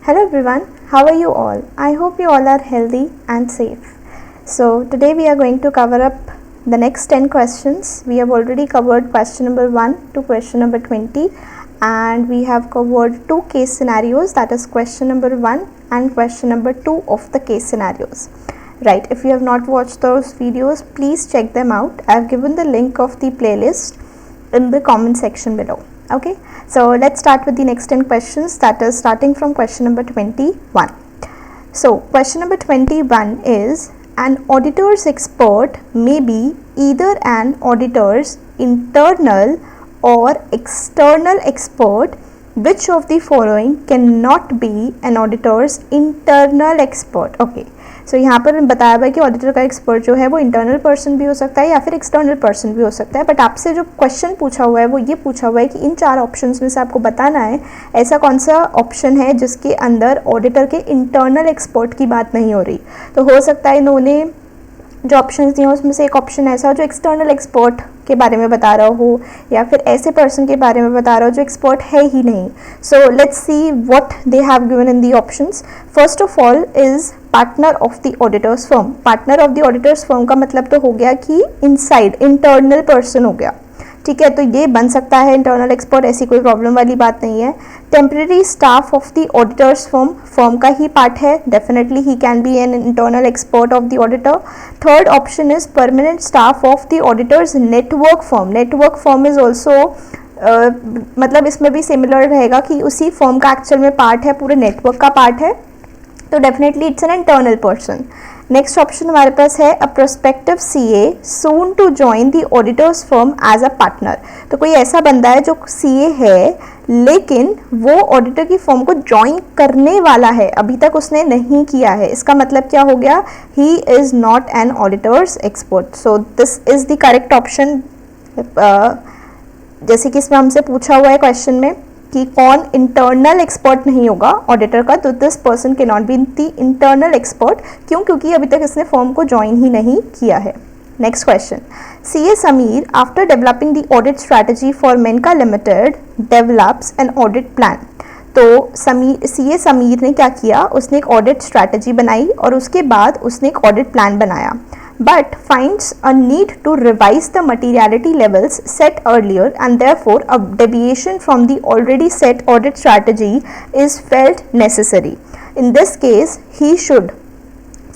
Hello everyone, how are you all? I hope you all are healthy and safe. So today we are going to cover up the next 10 questions. We have already covered question number 1 to question number 20, and we have covered 2 case scenarios, that is question number 1 and question number 2 of the case scenarios. Right, if you have not watched those videos, please check them out. I have given the link of the playlist in the comment section below. Okay, so let's start with the next 10 questions, that is starting from question number 21. So question number 21 is, an auditor's expert may be either an auditor's internal or external expert. Which of the following cannot be an auditor's internal expert? Okay, सो यहाँ पर बताया हुआ है कि auditor का expert जो है वो इंटरनल पर्सन भी हो सकता है या फिर एक्सटर्नल पर्सन भी हो सकता है, बट आपसे जो क्वेश्चन पूछा हुआ है वो ये पूछा हुआ है कि इन 4 ऑप्शंस में से आपको बताना है ऐसा कौन सा ऑप्शन है जिसके अंदर ऑडिटर के इंटरनल एक्सपर्ट की बात नहीं हो रही. तो हो सकता है इन्होंने जो ऑप्शंस दिए उसमें से एक ऑप्शन ऐसा हो जो एक्सटर्नल एक्सपर्ट के बारे में बता रहा हो, या फिर ऐसे पर्सन के बारे में बता रहा हो जो एक्सपर्ट है ही नहीं. So let's see what they have given in the options. First of all is partner of the auditors firm. Partner of the auditors firm का मतलब तो हो गया कि इनसाइड इंटरनल पर्सन हो गया, ठीक है, तो ये बन सकता है इंटरनल एक्सपर्ट, ऐसी कोई प्रॉब्लम वाली बात नहीं है. Temporary staff of the auditors firm, firm का ही पार्ट है, definitely he can B an internal expert of the auditor. Third option is permanent staff of the auditors network firm. Network firm is also मतलब इसमें भी similar रहेगा कि उसी firm का actual में पार्ट है, पूरे नेटवर्क का पार्ट है, तो definitely it's an internal person. Next option हमारे पास है a prospective CA soon to join the auditors firm as a partner. तो कोई ऐसा बंदा है जो सीए है लेकिन वो ऑडिटर की फर्म को ज्वाइन करने वाला है, अभी तक उसने नहीं किया है. इसका मतलब क्या हो गया, he is not an auditors expert. So this is the correct option. जैसे कि इसमें हमसे पूछा हुआ है क्वेश्चन में कि कौन इंटरनल एक्सपर्ट नहीं होगा ऑडिटर का, तो this person can not be the internal expert. क्यों? क्योंकि अभी तक इसने फर्म को ज्वाइन ही नहीं किया है. Next question, CA Sameer after developing the audit strategy for Menka limited develops an audit plan. तो सीए समीर ने क्या किया, उसने एक ऑडिट स्ट्रैटेजी बनाई और उसके बाद उसने एक ऑडिट प्लान बनाया, but finds a need to revise the materiality levels set earlier and therefore a deviation from the already set audit strategy is felt necessary. In this case, he should,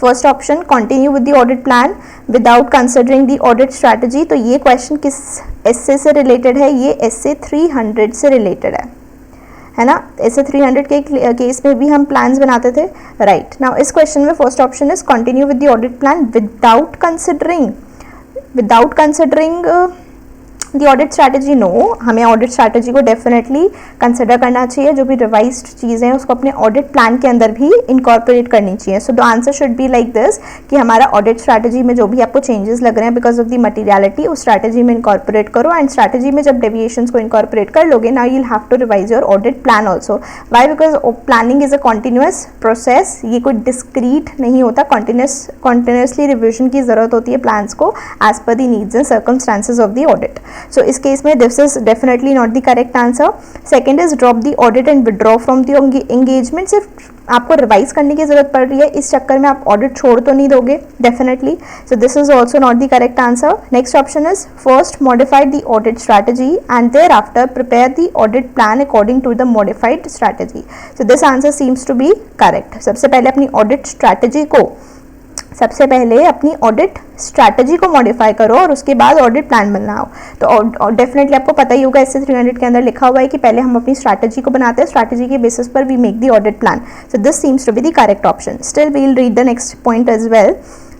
first option, continue with the audit plan without considering the audit strategy. तो ये question किस एस्से से related है, ये एस्से 300 से related है ना. ऐसे 300 के केस में भी हम प्लान्स बनाते थे, राइट. नाउ इस क्वेश्चन में first option is continue with the audit plan without considering the audit strategy. No, हमें ऑडिट स्ट्रैटेजी को डेफिनेटली कंसिडर करना चाहिए. जो भी रिवाइज्ड चीज़ें हैं उसको अपने ऑडिट प्लान के अंदर भी इनकॉर्पोरेट करनी चाहिए. So the answer should be like this कि हमारा ऑडिट स्ट्रैटेजी में जो भी आपको चेंजेस लग रहे हैं बिकॉज ऑफ द मटीरियलिटी उस स्ट्रैटेजी में इनकॉर्पोरेट करो, एंड स्ट्रैटेजी में जब डेविएशंस को इनकॉर्पोरेट कर लोगे now you have to revise your audit plan also. Why? Because planning is a continuous process, ये कोई डिस्क्रीट नहीं होता, कॉन्टिन्यूसली रिविजन की जरूरत होती है प्लान्स को एज पर the needs and circumstances of the audit. So इस केस में this is definitely not the correct answer. Second is drop the audit and withdraw from the engagement. सिर्फ आपको रिवाइज करने की जरूरत पड़ रही है, इस चक्कर में आप ऑडिट छोड़ तो नहीं दोगे definitely. So this is also not the correct answer. Next option is first modify the audit strategy and thereafter prepare the audit plan according to the modified strategy. So this answer seems to be correct. सबसे पहले अपनी audit strategy को modify करो और उसके बाद audit plan बनाओ. तो डेफिनेटली आपको पता ही होगा इससे 300 के अंदर लिखा हुआ है कि पहले हम अपनी स्ट्रैटेजी को बनाते हैं, स्ट्रैटेजी के बेसिस पर we make the audit plan. So this seems to be the correct option. Still we will read the next point as well.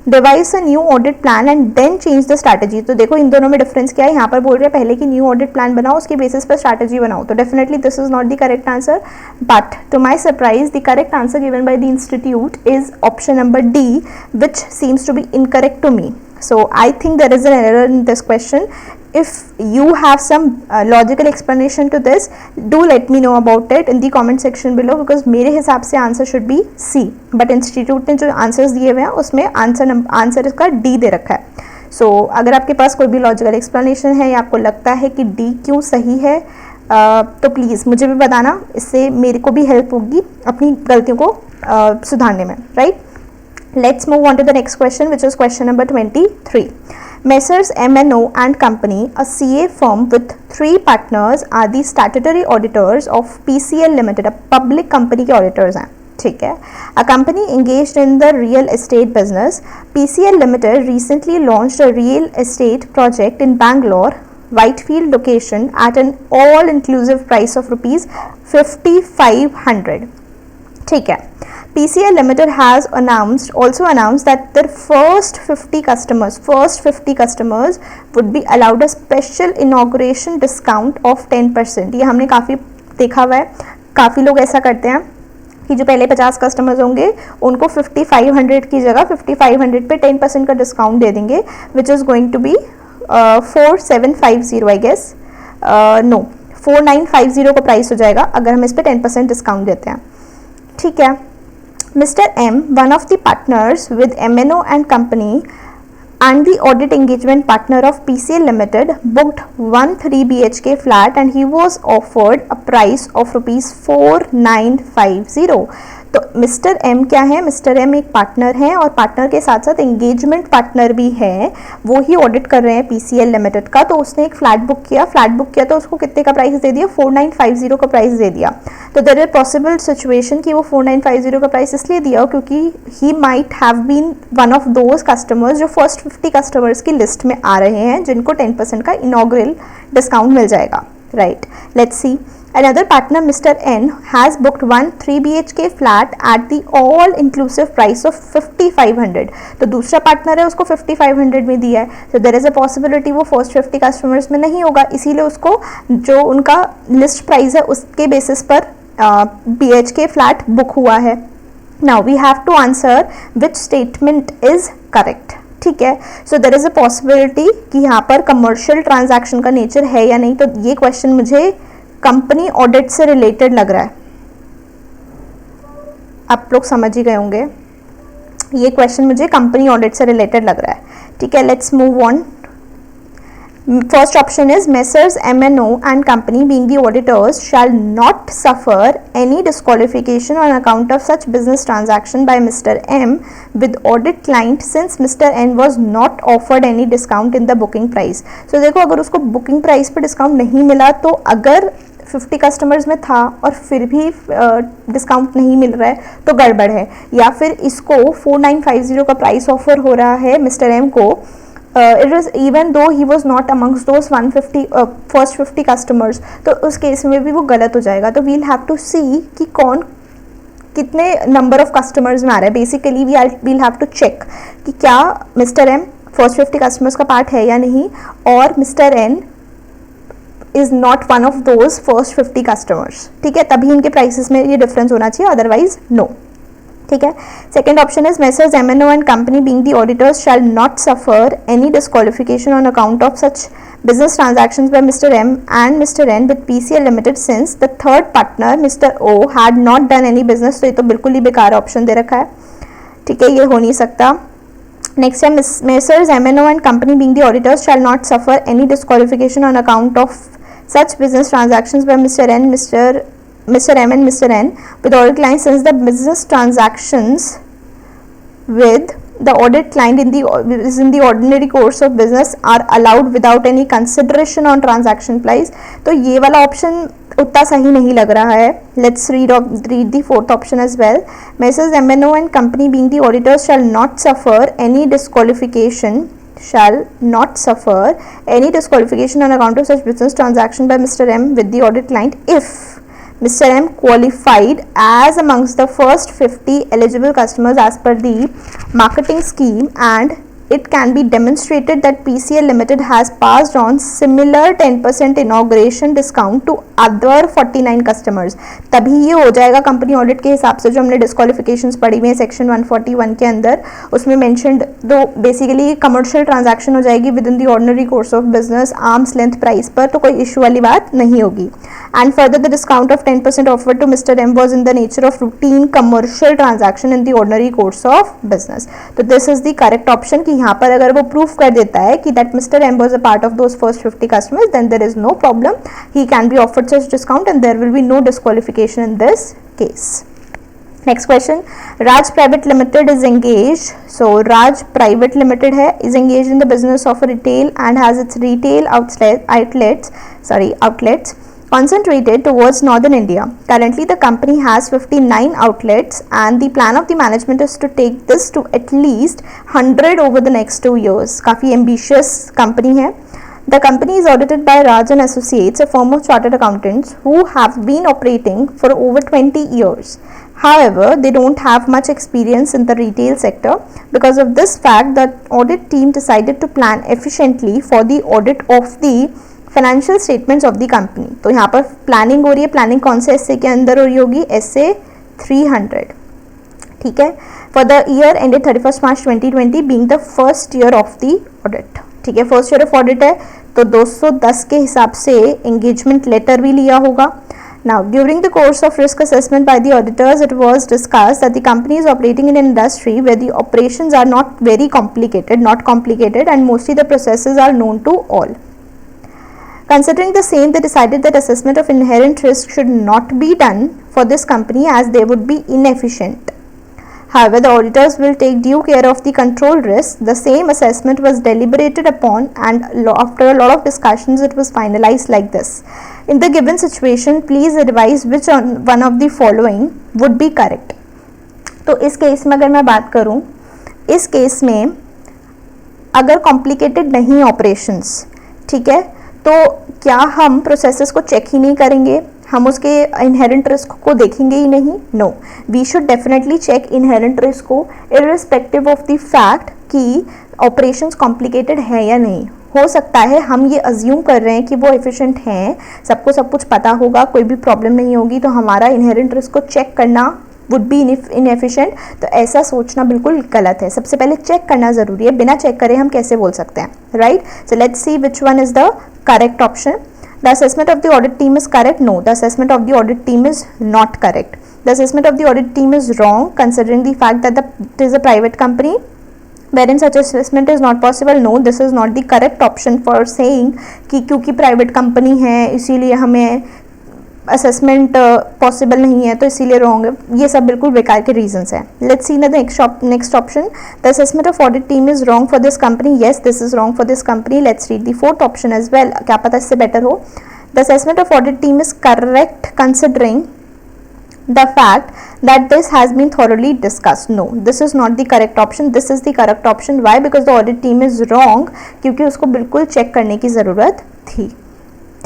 Devise a new audit plan and then change the strategy. तो देखो इन दोनों में difference क्या है, यहाँ पर बोल रहे हैं पहले की न्यू ऑडिट प्लान बनाओ उसके बेसिस पर स्ट्रैटेजी बनाओ. तो definitely this is not the correct answer, but to my surprise the correct answer given by the institute is option number D, which seems to be incorrect to me. So I think there is an error in this question. If you have some logical explanation to this, do let me know about it in the comment section below, because मेरे हिसाब से answer should be C, but institute ने जो answers दिए हुए हैं उसमें answer इसका D दे रखा है. सो अगर आपके पास कोई भी लॉजिकल एक्सप्लेनेशन है या आपको लगता है कि D क्यों सही है, तो प्लीज़ मुझे भी बताना, इससे मेरे को भी हेल्प होगी अपनी गलतियों को सुधारने में, right. Let's move on to the next question, which is question number 23. Messrs M&O and Company, a CA firm with 3 partners, are the statutory auditors of PCL Limited, a public company के auditors हैं, ठीक है. A company engaged in the real estate business. PCL Limited recently launched a real estate project in Bangalore, Whitefield location, at an all-inclusive price of rupees 5,500. ठीक है. PCL Limited has also announced that their first 50 customers would be allowed a special inauguration discount of 10%. ये हमने काफ़ी देखा हुआ है, काफ़ी लोग ऐसा करते हैं कि जो पहले 50 कस्टमर्स होंगे उनको 5500 की जगह 5500 पे 10% का डिस्काउंट दे देंगे, which is going to be 4750 I guess, no 4950 का प्राइस हो जाएगा अगर हम इस पर 10% डिस्काउंट देते हैं, ठीक है. Mr. M, one of the partners with M&O and Company and the audit engagement partner of PCL Limited, booked one 3 BHK flat and he was offered a price of rupees 4950. तो mister M क्या है, mister M एक partner है और partner के साथ साथ engagement partner भी है, वो ही ऑडिट कर रहे हैं पीसीएल लिमिटेड का. तो उसने एक फ्लैट बुक किया तो उसको कितने का प्राइस दे दिया, 4950 का प्राइस दे दिया. तो देयर इज पॉसिबल सिचुएशन कि वो 4950 का प्राइस इसलिए दिया क्योंकि he might have been one of those customers जो फर्स्ट 50 कस्टमर्स की लिस्ट में आ रहे हैं जिनको 10% का इनॉग्रल डिस्काउंट मिल जाएगा, right. Let's see. Another partner, Mr. N, has booked one 3 BHK flat at the all-inclusive price of 5500. तो दूसरा पार्टनर है उसको 5500 में दिया है. तो देयर इज़ अ पॉसिबिलिटी वो फर्स्ट 50 कस्टमर्स में नहीं होगा, इसीलिए उसको जो उनका लिस्ट प्राइस है उसके बेसिस पर BHK फ्लैट बुक हुआ है. Now we have to answer which statement is correct, ठीक है. So there is a possibility कि यहाँ पर कमर्शियल ट्रांजैक्शन का नेचर है या नहीं. तो ये क्वेश्चन मुझे कंपनी ऑडिट से रिलेटेड लग रहा है, आप लोग समझ ही गए होंगे. ये क्वेश्चन मुझे कंपनी ऑडिट से रिलेटेड लग रहा है, ठीक है. Let's move on. First option is Messrs M&O and Company being the auditors shall not suffer any disqualification on account of such business transaction by Mr. M with audit client since Mr. N was not offered any discount in the booking price. So देखो अगर उसको booking price पे discount नहीं मिला तो अगर 50 customers में था और फिर भी डिस्काउंट नहीं मिल रहा है तो गड़बड़ है, या फिर इसको 4950 का प्राइस ऑफर हो रहा है मिस्टर एम को, it is even though he was not amongst those 150 first 50 customers, तो उस केस में भी वो गलत हो जाएगा. तो वील हैव टू सी कि कौन कितने नंबर ऑफ कस्टमर्स में आ रहा है. Basically we'll have to check कि क्या मिस्टर एम फर्स्ट 50 कस्टमर्स का पार्ट है या नहीं, और mister N is not one of those first 50 customers, ठीक है. तभी इनके प्राइसेस में ये डिफरेंस होना चाहिए, अदरवाइज नो, ठीक है. Second option is Messrs M&O and Company being the auditors shall not suffer any disqualification on account of such business transactions by Mr. M and Mr. N with PCL Limited since the third partner Mr. O had not done any business. तो ये तो बिल्कुल ही बेकार option दे रखा है, ठीक है, ये हो नहीं सकता. नेक्स्ट है Messrs M&O and Company being the auditors shall not suffer any disqualification on account of such business transactions by Mr. M and Mr. N with audit client since the business transactions with the audit client in the ordinary course of business are allowed without any consideration on transaction price. तो ये वाला option उतना सही नहीं लग रहा है. Let's read the fourth option as well. Messrs M&O and Company being the auditors shall not suffer any disqualification on account of such business transaction by Mr. M with the audit client if Mr. M qualified as amongst the first 50 eligible customers as per the marketing scheme and it can be demonstrated that PCL Limited has passed on similar 10% inauguration discount to other 49 customers. तभी ये हो जाएगा company audit के हिसाब से. जो हमने डिस्क्वालिफिकेशंस पढ़ी हुई हैं सेक्शन 141 के अंदर, उसमें मेंशनड तो बेसिकली कमर्शियल ट्रांजैक्शन हो जाएगी within the ordinary course of business arm's length price पर, तो कोई इशू वाली बात नहीं होगी. And further the discount of 10% offer to mister M was in the nature of routine commercial transaction in the ordinary course of business. तो this is the correct option कि यहाँ पर अगर वो प्रूफ कर देता है कि that mister M was a part of those first 50 customers, then there is no problem, he can be offered such discount and there will be no disqualification in this case. Next question, Raj Private Limited is engaged. So Raj Private Limited है, is engaged in the business of retail and has its retail outlets concentrated towards northern India. Currently the company has 59 outlets and the plan of the management is to take this to at least 100 over the next 2 years. काफ़ी ambitious company है. The company is audited by Raj and Associates, a firm of chartered accountants who have been operating for over 20 years. However, they don't have much experience in the retail sector. Because of this fact, the audit team decided to plan efficiently for the audit of the financial statements of the company. तो यहाँ पर planning हो रही है. planning कौन से essay के अंदर हो रही होगी? essay 300. ठीक है. For the year ended 31st March 2020 being the first year of the audit. ठीक है, फर्स्ट ईयर ऑफ ऑडिट है तो 210 के हिसाब से एंगेजमेंट लेटर भी लिया होगा. Now, during the course of risk assessment by the auditors, it was discussed that the company is operating in an industry where the operations are not very complicated, and mostly the processes are known to all. Considering the same, they decided that assessment of inherent risk should not be done for this company as they would be inefficient. However, the auditors will take due care of the control risk. The same assessment was deliberated upon and after a lot of discussions it was finalized like this. In the given situation, please advise which one of the following would be correct. तो इस case में अगर मैं बात करूं, इस case में अगर कॉम्प्लिकेटेड नहीं ऑपरेशंस, ठीक है, तो क्या हम प्रोसेसेस को चेक ही नहीं करेंगे? हम उसके इनहेरेंट रिस्क को देखेंगे ही नहीं? No, we should definitely check inherent risk को इररिस्पेक्टिव ऑफ द फैक्ट कि ऑपरेशंस कॉम्प्लिकेटेड है या नहीं. हो सकता है हम ये अज्यूम कर रहे हैं कि वो एफिशिएंट हैं, सबको सब कुछ पता होगा, कोई भी प्रॉब्लम नहीं होगी, तो हमारा इनहेरेंट रिस्क को चेक करना वुड बी इनएफिशिएंट. तो ऐसा सोचना बिल्कुल गलत है. सबसे पहले चेक करना ज़रूरी है. बिना चेक करे हम कैसे बोल सकते हैं, right? So let's see which one is the correct option. The assessment of the audit team is correct. No, the assessment of the audit team is not correct. The assessment of the audit team is wrong considering the fact that it is a private company wherein such assessment is not possible. No, this is not the correct option for saying कि क्योंकि private company है इसीलिए हमें assessment possible नहीं है तो इसीलिए wrong है. ये सब बिल्कुल बेकार के रीजंस हैं. Let's see the next option. The assessment of audit team is wrong for this company. Yes, this is wrong for this company. Let's read the fourth option as well. क्या पता इससे बेटर हो. The assessment of audit team is correct considering the fact that this has been thoroughly discussed. No, this is not the correct option. This is the correct option. Why? Because the audit team is wrong. क्योंकि उसको बिल्कुल check करने की ज़रूरत थी.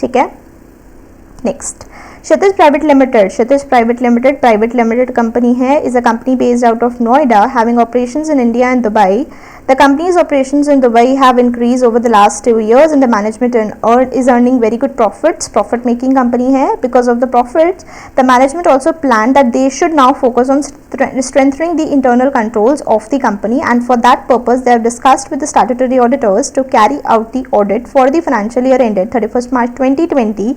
ठीक है. Next, क्षितिज private limited. क्षितिज private limited company है, is a company based out of Noida having operations in India and Dubai. The company's operations in Dubai have increased over the last 2 years and the management is earning very good profits. Profit making company hai. Because of the profits, the management also planned that they should now focus on strengthening the internal controls of the company, and for that purpose they have discussed with the statutory auditors to carry out the audit for the financial year ended 31st March 2020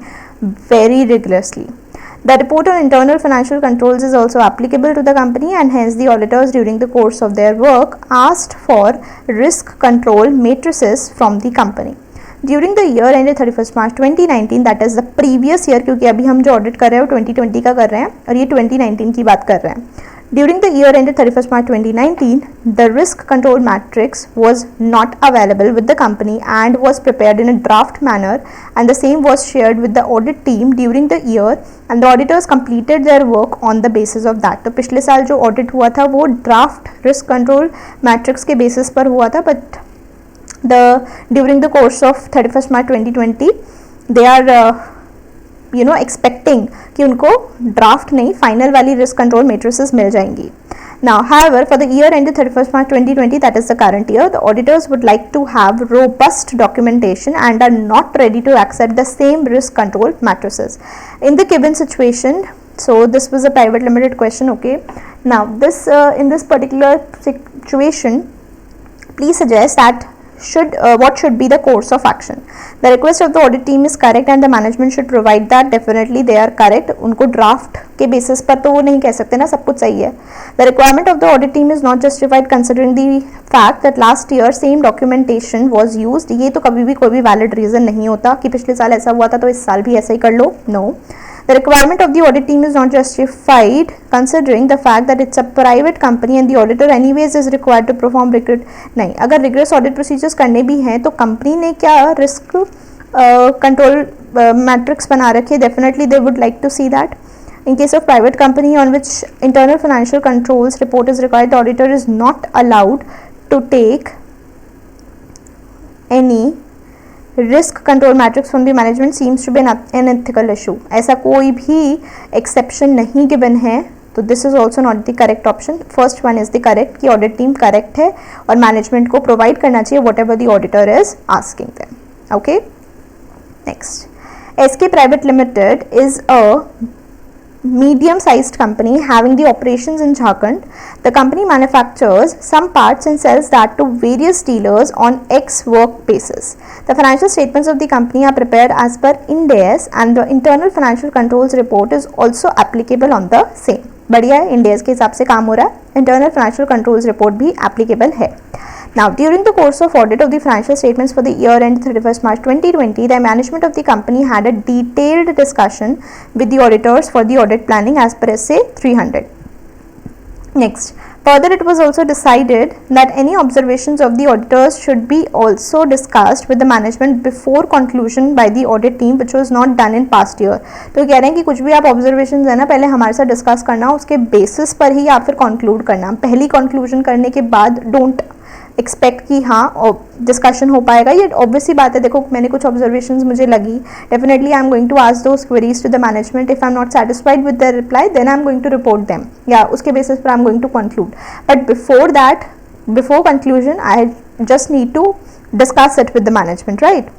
very rigorously. The report on internal financial controls is also applicable to the company, and hence the auditors during the course of their work asked for risk control matrices from the company. During the year ended 31st March 2019, that is the previous year, क्योंकि अभी हम जो audit कर रहे हैं वो 2020 का कर रहे हैं और ये 2019 की बात कर रहे हैं. During the year ended 31st March 2019, the risk control matrix was not available with the company and was prepared in a draft manner, and the same was shared with the audit team during the year, and the auditors completed their work on the basis of that. तो पिछले साल जो audit हुआ था वो draft risk control matrix के basis पर हुआ था, but during the course of 31st March 2020 they are expecting कि उनको ड्राफ्ट नहीं फाइनल वाली रिस्क कंट्रोल मेट्रिसेस मिल जाएंगी. Now, however, for the year ended 31st March 2020, that is the current year, the auditors would like to have robust documentation and are not ready to accept the same risk control matrices. In the given situation, so this was a private limited question, okay. Now, in this particular situation, please suggest that what should be the course of action. The request of the audit team is correct and the management should provide that. Definitely they are correct. उनको draft के basis पर तो वो नहीं कह सकते ना सब कुछ सही है. The requirement of the audit team is not justified considering the fact that last year same documentation was used. ये तो कभी भी कोई भी valid reason नहीं होता कि पिछले साल ऐसा हुआ था तो इस साल भी ऐसा ही कर लो. No. The requirement of the audit team is not justified considering the fact that it's a private company and the auditor anyways is required to perform नहीं, अगर rigorous audit procedures करने भी हैं तो कंपनी ने क्या risk control matrix बना रखे. Definitely they would like to see that. In case of private company on which internal financial controls report is required, the auditor is not allowed to take any risk control matrix from the management seems to be an ethical issue. ऐसा कोई भी exception नहीं given है तो this is also not the correct option. First one is the correct कि audit team correct है और management को प्रोवाइड करना चाहिए whatever the auditor is asking them. Okay, next. SK Private Limited is a medium-sized company having the operations in Jharkhand. The company manufactures some parts and sells that to various dealers on ex-work basis. The financial statements of the company are prepared as per Ind AS and the internal financial controls report is also applicable on the same. बढ़िया है, Ind AS के हिसाब से काम हो रहा है. Internal financial controls report भी applicable है. Now, during the course of audit of the financial statements for the year end 31st March 2020, the management of the company had a detailed discussion with the auditors for the audit planning as per SA 300. Next, further it was also decided that any observations of the auditors should be also discussed with the management before conclusion by the audit team, which was not done in past year. तो कह रहे हैं कि कुछ भी आप observations है ना पहले हमारे साथ डिस्कस करना, उसके बेसिस पर ही आप फिर conclude करना. पहली conclusion करने के बाद don't एक्सपेक्ट कि हाँ डिस्कशन हो पाएगा. ये ऑब्वियसली बात है. देखो मैंने कुछ ऑब्जर्वेशंस मुझे लगी, definitely I am going to ask those queries to the management. If I am not satisfied with the reply then I am going to report them, या उसके बेसिस पर I am going to conclude. But before that, before conclusion I just need to discuss it with the management, right?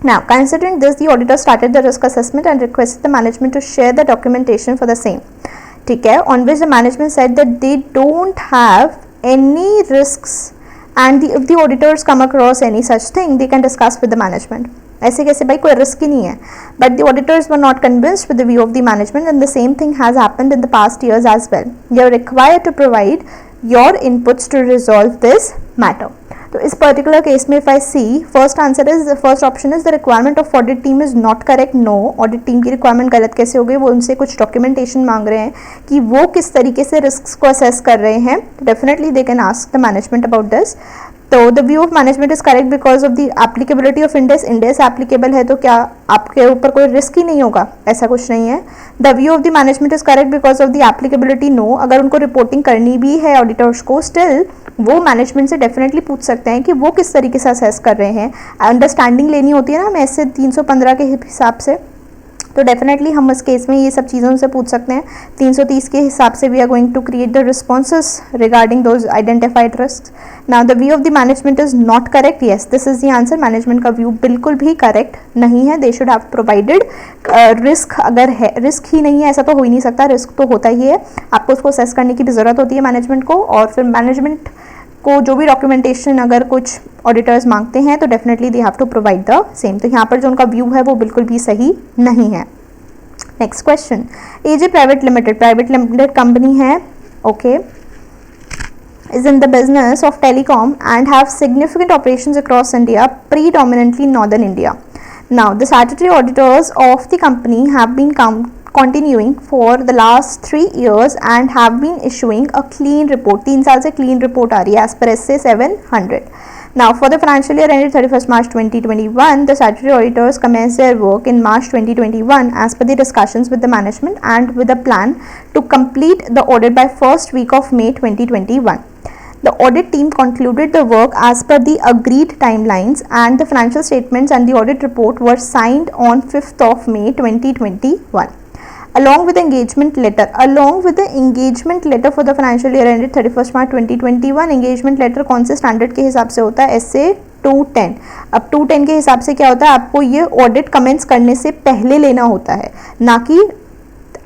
Now, considering this, the auditor started the risk assessment and requested the management to share the documentation for the same. ठीक है, on which the management said that they don't have any risks and if the auditors come across any such thing they can discuss with the management. ऐसे कैसे भाई, कोई risk ही नहीं है. But the auditors were not convinced with the view of the management and the same thing has happened in the past years as well. You are required to provide your inputs to resolve this matter. तो इस particular case में if I see first answer is first option is the requirement of audit team is not correct. No, audit team की requirement गलत कैसे हो गई? वो उनसे कुछ डॉक्यूमेंटेशन मांग रहे हैं कि वो किस तरीके से रिस्क को असेस कर रहे हैं. Definitely they can ask the management about this. तो the view of management is correct because of the applicability of Ind AS applicable है तो क्या आपके ऊपर कोई रिस्क ही नहीं होगा? ऐसा कुछ नहीं है. The view of the management is correct because of the applicability. No, अगर उनको रिपोर्टिंग करनी भी है ऑडिटर्स को, स्टिल वो मैनेजमेंट से डेफिनेटली पूछ सकते हैं कि वो किस तरीके से असेस कर रहे हैं. अंडरस्टैंडिंग लेनी होती है ना हमें ऐसे 315 के हिसाब से, तो डेफिनेटली हम इस केस में ये सब चीज़ों से पूछ सकते हैं. 330 के हिसाब से we are going to create the responses regarding those identified risk. Now the view of the management is not correct. Yes, this is the answer. Management का व्यू बिल्कुल भी करेक्ट नहीं है. They should have provided risk. अगर है risk ही नहीं है ऐसा तो हो ही नहीं सकता. रिस्क तो होता ही है, आपको उसको असेस करने की भी ज़रूरत होती है मैनेजमेंट को. और फिर मैनेजमेंट को जो भी डॉक्यूमेंटेशन अगर कुछ ऑडिटर्स मांगते हैं तो definitely they have to provide the same. तो यहाँ पर जो उनका व्यू है वो बिल्कुल भी सही नहीं है. Next question. AJ private limited company है, okay, is in the business of telecom and have significant operations across India, predominantly northern India. Now, the statutory auditors of the company have been continuing for the last 3 years and have been issuing a clean report. 3 साल से clean report आ रही है as per SA 700. Now, for the financial year ended 31st March 2021, the statutory auditors commenced their work in March 2021 as per the discussions with the management and with a plan to complete the audit by first week of May 2021. The audit team concluded the work as per the agreed timelines and the financial statements and the audit report were signed on 5th of May 2021. Along with the engagement letter for the financial year ended 31st March 2021, engagement letter कौन से standard के हिसाब से होता है? SA 210. अब 210 के हिसाब से क्या होता है, आपको ये ऑडिट कमेंस करने से पहले लेना होता है, ना कि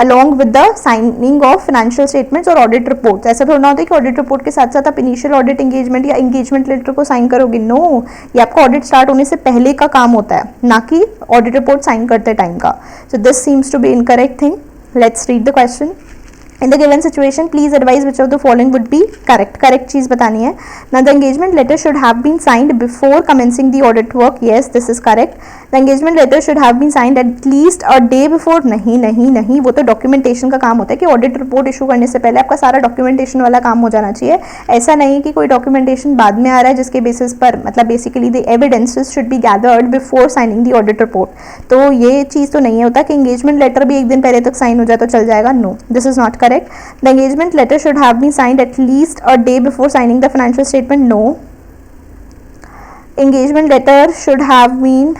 along with the signing off financial statements और ऑडिट रिपोर्ट। ऐसा थोड़ा ना होता है कि ऑडिट रिपोर्ट के साथ साथ आप इनिशियल ऑडिट एंगेजमेंट या एंगेजमेंट लेटर को साइन करोगे। नो, ये आपका ऑडिट स्टार्ट होने से पहले का काम होता है, ना कि ऑडिट रिपोर्ट साइन करते टाइम का। So this seems to be incorrect thing. Let's read the question. In the given situation, please advise which of the following would be correct. Correct चीज बतानी है। Now the engagement letter should have been signed before commencing the audit work. Yes, this is correct. The engagement letter should have been signed at least a day before. नहीं नहीं नहीं, वो तो documentation का काम होता है कि ऑडिट रिपोर्ट इशू करने से पहले आपका सारा डॉक्यूमेंटेशन वाला काम हो जाना चाहिए। ऐसा नहीं कि कोई डॉक्यूमेंटेशन बाद में आ रहा है जिसके बेसिस पर, मतलब basically the evidences should be gathered before signing the audit report. तो ये चीज़ तो नहीं होता कि एंगेजमेंट लेटर भी एक दिन पहले तक साइन हो जाए तो चल जाएगा। No, this is not correct. The engagement letter should have been signed at least a day before signing the financial statement. No. Engagement letter should have been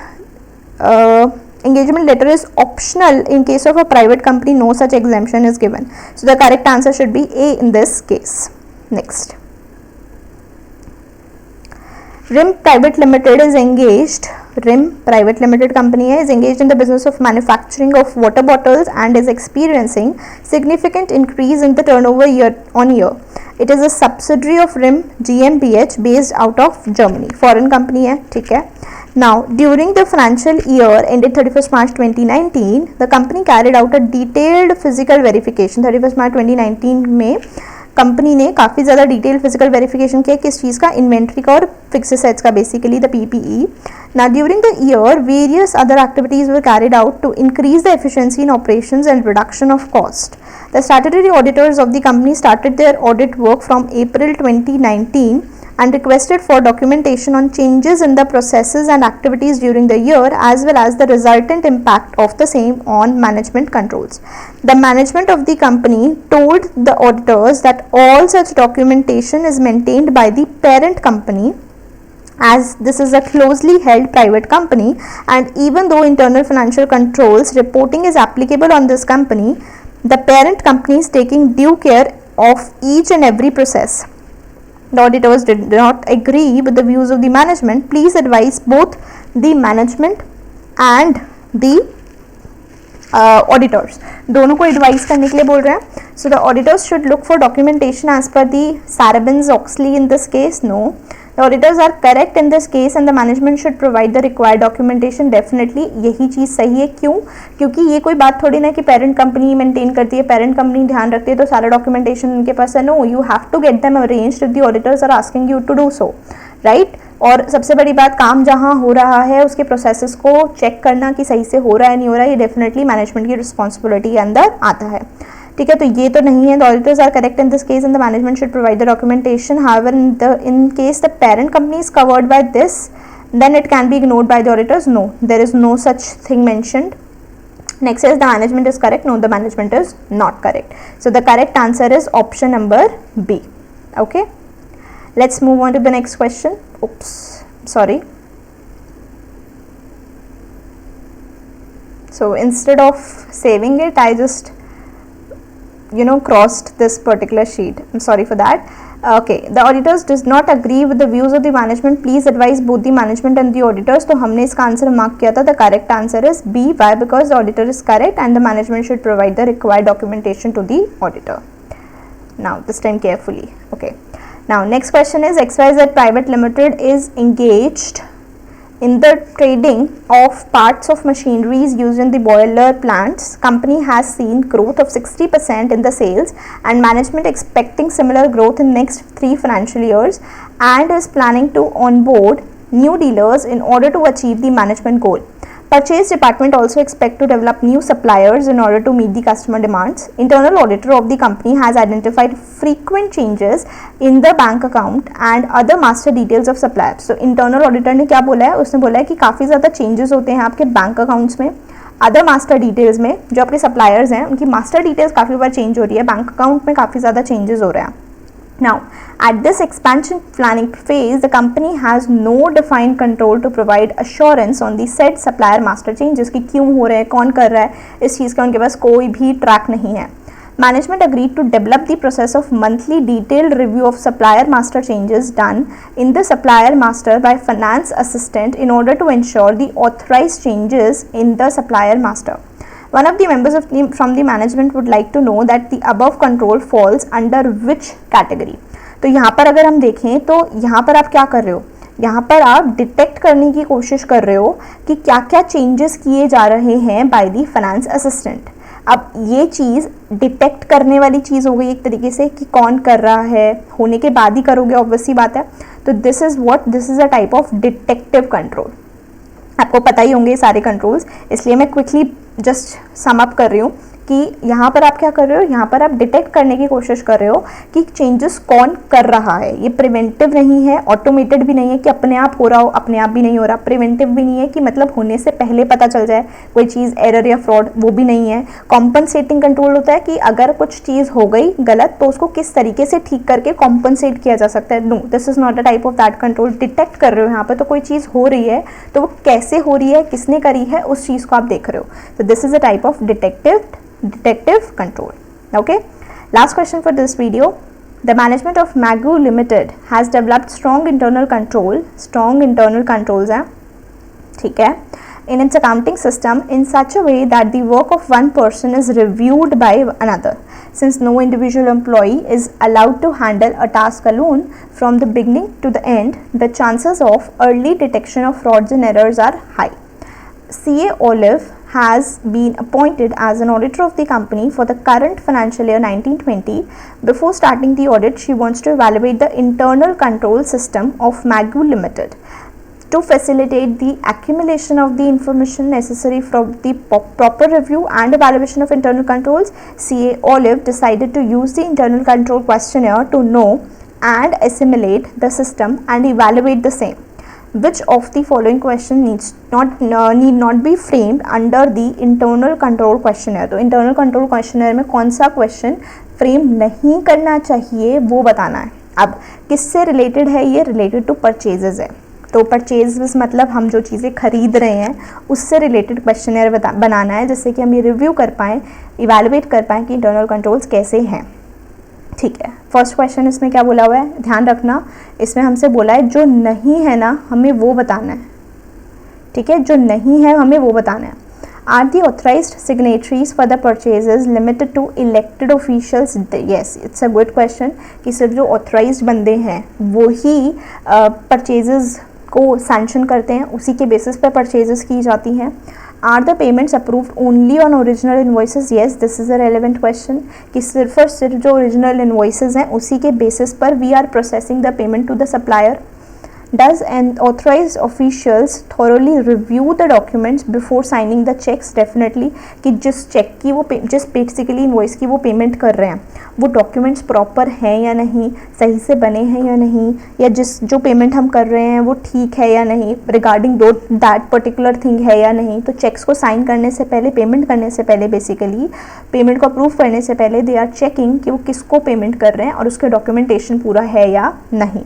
engagement letter is optional in case of a private company. No such exemption is given. So the correct answer should be A in this case. Next. RIM Private Limited is engaged. RIM Private Limited company is engaged in the business of manufacturing of water bottles and is experiencing significant increase in the turnover year on year. It is a subsidiary of RIM GmbH based out of Germany. Foreign company है, ठीक है। Now, during the financial year ended 31st March 2019, the company carried out a detailed physical verification. 31st March 2019 में company ने काफ़ी ज़्यादा detail physical verification किया किस चीज़ का, इन्वेंट्री का और फिक्स एसेट्स का, basically the PPE. Now during the year, various other activities were carried out to increase the efficiency in operations and reduction of cost. The statutory auditors of the company started their audit work from April 2019 and requested for documentation on changes in the processes and activities during the year as well as the resultant impact of the same on management controls. The management of the company told the auditors that all such documentation is maintained by the parent company, as this is a closely held private company, and even though internal financial controls reporting is applicable on this company, the parent company is taking due care of each and every process. The auditors did not agree with the views of the management. Please advise both the management and the auditors. दोनों को advise करने के लिए बोल रहे हैं. So the auditors should look for documentation as per the Sarbanes-Oxley in this case. No. The auditors are correct in this case and the management should provide the required documentation. Definitely यही चीज़ सही है. क्यों? क्योंकि ये कोई बात थोड़ी ना कि पेरेंट कंपनी मेंटेन करती है, पेरेंट कंपनी ध्यान रखती है तो सारा डॉक्यूमेंटेशन उनके पास है. No, you have to get them arranged if the auditors are asking you to do so, right. और सबसे बड़ी बात, काम जहाँ हो रहा है उसके प्रोसेसेस को चेक करना कि सही से हो रहा है नहीं हो रहा है, ये डेफिनेटली मैनेजमेंट की रिस्पॉन्सिबिलिटी के अंदर आता है. ठीक है, तो ये तो नहीं है. The auditors are correct in this case and the management should provide the documentation. However in case the parent company is covered by this, then it can be ignored by the auditors. No, there is no such thing mentioned. Next is the management is correct. No, the management is not correct. So the correct answer is option number B. Okay, let's move on to the next question. Oops, sorry. So instead of saving it, I just crossed this particular sheet. I'm sorry for that. Okay, the auditors does not agree with the views of the management. Please advise both the management and the auditors. तो हमने इसका answer mark किया था. The correct answer is B. Why? Because the auditor is correct and the management should provide the required documentation to the auditor. Now this time carefully. Okay. Now next question is XYZ Private Limited is engaged in the trading of parts of machineries used in the boiler plants. Company has seen growth of 60% in the sales and management expecting similar growth in next 3 financial years and is planning to onboard new dealers in order to achieve the management goal. Purchase department also expect to develop new suppliers in order to meet the customer demands. Internal auditor of the company has identified frequent changes in the bank account and other master details of suppliers. So internal auditor ने क्या बोला है? उसने बोला है कि काफ़ी ज़्यादा changes होते हैं आपके बैंक अकाउंट्स में, अदर मास्टर डिटेल्स में. जो आपके सप्लायर्स हैं उनकी मास्टर डिटेल्स काफ़ी बार चेंज हो रही है, बैंक अकाउंट में काफ़ी ज़्यादा चेंजेस हो रहे हैं. Now, at this expansion planning phase, the company has no defined control to provide assurance on the said supplier master changes कि क्यों हो रहे हैं, कौन कर रहा है, इस चीज़ का उनके पास कोई भी ट्रैक नहीं है. Management agreed to develop the process of monthly detailed review of supplier master changes done in the supplier master by finance assistant in order to ensure the authorized changes in the supplier master. One of the members from the management would like to know that the above control falls under which category. तो यहाँ पर अगर हम देखें तो यहाँ पर आप क्या कर रहे हो, यहाँ पर आप डिटेक्ट करने की कोशिश कर रहे हो कि क्या क्या चेंजेस किए जा रहे हैं बाय द फाइनेंस असिस्टेंट। अब ये चीज़ डिटेक्ट करने वाली चीज़ हो गई एक तरीके से कि कौन कर रहा है, होने के बाद ही करोगे, ऑब्वियसली बात है। तो this is a type of detective control. आपको पता ही होंगे सारे कंट्रोल्स, इसलिए मैं क्विकली जस्ट सम अप कर रही हूँ कि यहाँ पर आप क्या कर रहे हो, यहाँ पर आप डिटेक्ट करने की कोशिश कर रहे हो कि चेंजेस कौन कर रहा है। ये प्रिवेंटिव नहीं है, ऑटोमेटेड भी नहीं है कि अपने आप हो रहा हो, अपने आप भी नहीं हो रहा। प्रिवेंटिव भी नहीं है कि मतलब होने से पहले पता चल जाए कोई चीज़ एरर या फ्रॉड, वो भी नहीं है। कॉम्पनसेटिंग कंट्रोल होता है कि अगर कुछ चीज़ हो गई गलत तो उसको किस तरीके से ठीक करके कॉम्पनसेट किया जा सकता है। No, this is not a type of that control. Detect कर रहे हो यहाँ पर, तो कोई चीज़ हो रही है तो वो कैसे हो रही है, किसने करी है, उस चीज़ को आप देख रहे हो। तो this is a type of detective control. Okay, last question for this video. The management of Magoo Limited has developed strong internal controls है, ठीक है, in its accounting system in such a way that the work of one person is reviewed by another. Since no individual employee is allowed to handle a task alone from the beginning to the end, the chances of early detection of frauds and errors are high. CA Olive has been appointed as an auditor of the company for the current financial year 1920. Before starting the audit, she wants to evaluate the internal control system of Magoo Limited. To facilitate the accumulation of the information necessary for the proper review and evaluation of internal controls, CA Olive decided to use the internal control questionnaire to know and assimilate the system and evaluate the same. Which of the following question need not be framed under the internal control questionnaire? तो internal control questionnaire में कौन सा question frame नहीं करना चाहिए वो बताना है। अब किससे रिलेटेड है ये? रिलेटेड टू परचेजेस है। तो परचेजेस मतलब हम जो चीज़ें खरीद रहे हैं उससे रिलेटेड क्वेश्चनर बनाना है, जिससे कि हम ये रिव्यू कर पाएँ, इवेलुएट कर पाएँ कि इंटरनल कंट्रोल्स कैसे हैं। ठीक है, फर्स्ट क्वेश्चन इसमें क्या बोला हुआ है, ध्यान रखना, इसमें हमसे बोला है जो नहीं है ना हमें वो बताना है। ठीक है, जो नहीं है हमें वो बताना है। Are the authorised signatories for the purchases limited to elected officials? Yes, it's a good question कि सिर्फ जो ऑथराइज्ड बंदे हैं वो ही परचेजेस को सैंक्शन करते हैं, उसी के बेसिस पर परचेजेस की जाती हैं। Are the payments approved only on original invoices? Yes, this is a relevant question कि सिर्फ और सिर्फ जो original invoices हैं उसी के basis पर we are processing the payment to the supplier. Does an authorized officials thoroughly review the documents before signing the checks? Definitely कि जिस चेक की वो जिस बेसिकली इन्वॉइस की वो पेमेंट कर रहे हैं वो डॉक्यूमेंट्स प्रॉपर हैं या नहीं, सही से बने हैं या नहीं, या जो पेमेंट हम कर रहे हैं वो ठीक है या नहीं, रिगार्डिंग दैट पर्टिकुलर थिंग है या नहीं। तो चेक्स को साइन करने से पहले, पेमेंट करने से पहले, बेसिकली पेमेंट को अप्रूव करने से पहले दे आर चेकिंग कि वो किसको पेमेंट कर रहे हैं और उसके डॉक्यूमेंटेशन पूरा है या नहीं।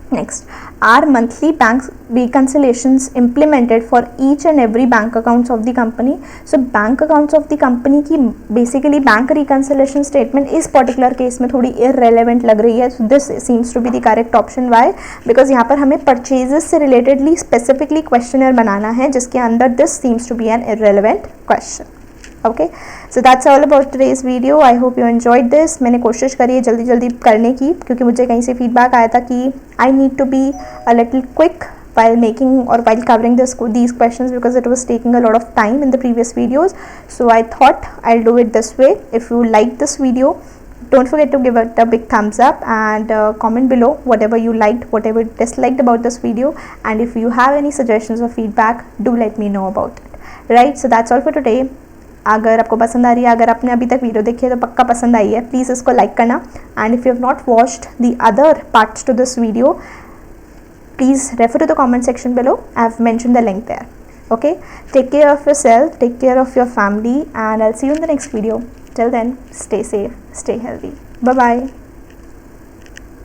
Next, are monthly bank reconciliations implemented for each and every bank accounts of the company? So bank accounts of the company की basically bank reconciliation statement इस particular case में थोड़ी irrelevant लग रही है। So this seems to be the correct option. Why? Because यहाँ पर हमें purchases से relatedly specifically questionnaire बनाना है, जिसके अंदर this seems to be an irrelevant question. Okay, so that's all about today's video. I hope you enjoyed this. मैंने कोशिश करी है जल्दी जल्दी करने की, क्योंकि मुझे कहीं से फीडबैक आया था कि I need to be a little quick while making or while covering these questions because it was taking a lot of time in the previous videos. So I thought I'll do it this way. If you like this video, don't forget to give it a big thumbs up and comment below whatever you liked, whatever you disliked about this video, and if you have any suggestions or feedback, do let me know about it. Right, so that's all for today. अगर आपको पसंद आ रही है, अगर आपने अभी तक video देखी है तो पक्का पसंद आई है, प्लीज़ इसको लाइक करना। And if you have not watched the other parts to this video, please refer to the comment section below. I have mentioned the link there. Okay, take care of yourself, take care of your family, and I'll see you in the next video. Till then, stay safe, stay healthy. Bye bye.